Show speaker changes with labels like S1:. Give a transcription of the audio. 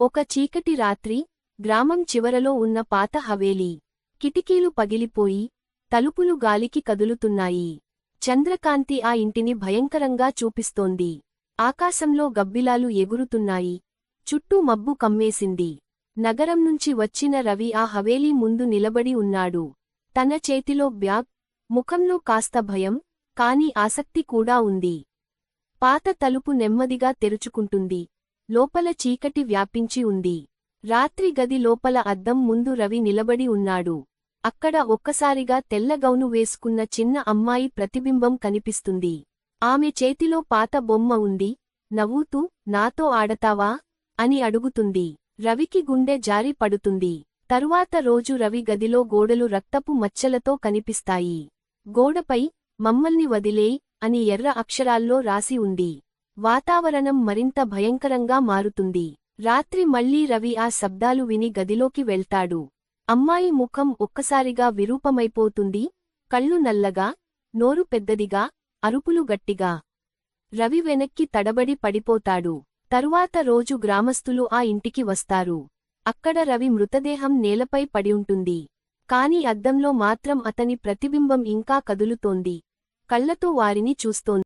S1: ఒక చీకటి రాత్రి గ్రామం చివరలో ఉన్న పాత హవేలీ. కిటికీలు పగిలిపోయి తలుపులు గాలికి కదులుతున్నాయి. చంద్రకాంతి ఆ ఇంటిని భయంకరంగా చూపిస్తోంది. ఆకాశంలో గబ్బిలాలు ఎగురుతున్నాయి. చుట్టూ మబ్బు కమ్మేసింది. నగరం నుంచి వచ్చిన రవి ఆ హవేలీ ముందు నిలబడి ఉన్నాడు. తన చేతిలో బ్యాగ్, ముఖంలో కాస్త భయం, కాని ఆసక్తి కూడా ఉంది. పాత తలుపు నెమ్మదిగా తెరుచుకుంటుంది. లోపల చీకటి వ్యాపించి ఉంది. రాత్రి గది లోపల అద్దం ముందు రవి నిలబడి ఉన్నాడు. అక్కడ ఒక్కసారిగా తెల్ల గౌను వేసుకున్న చిన్న అమ్మాయి ప్రతిబింబం కనిపిస్తుంది. ఆమె చేతిలో పాత బొమ్మ ఉంది. నవ్వుతూ, నాతో ఆడతావా అని అడుగుతుంది. రవికి గుండె జారి పడుతుంది. తరువాత రోజు రవి గదిలో గోడలు రక్తపు మచ్చలతో కనిపిస్తాయి. గోడపై మమ్మల్ని వదిలేయ్ అని ఎర్ర అక్షరాల్లో రాసి ఉంది. వాతావరణం మరింత భయంకరంగా మారుతుంది. రాత్రి మళ్లీ రవి ఆ శబ్దాలు విని గదిలోకి వెళ్తాడు. అమ్మాయి ముఖం ఒక్కసారిగా విరూపమైపోతుంది. కళ్ళు నల్లగా, నోరు పెద్దదిగా, అరుపులు గట్టిగా. రవి వెనక్కి తడబడి పడిపోతాడు. తరువాత రోజు గ్రామస్థులు ఆ ఇంటికి వస్తారు. అక్కడ రవి మృతదేహం నేలపై పడిఉంటుంది. కాని అద్దంలో మాత్రం అతని ప్రతిబింబం ఇంకా కదులుతోంది. కళ్లతో వారిని చూస్తోంది.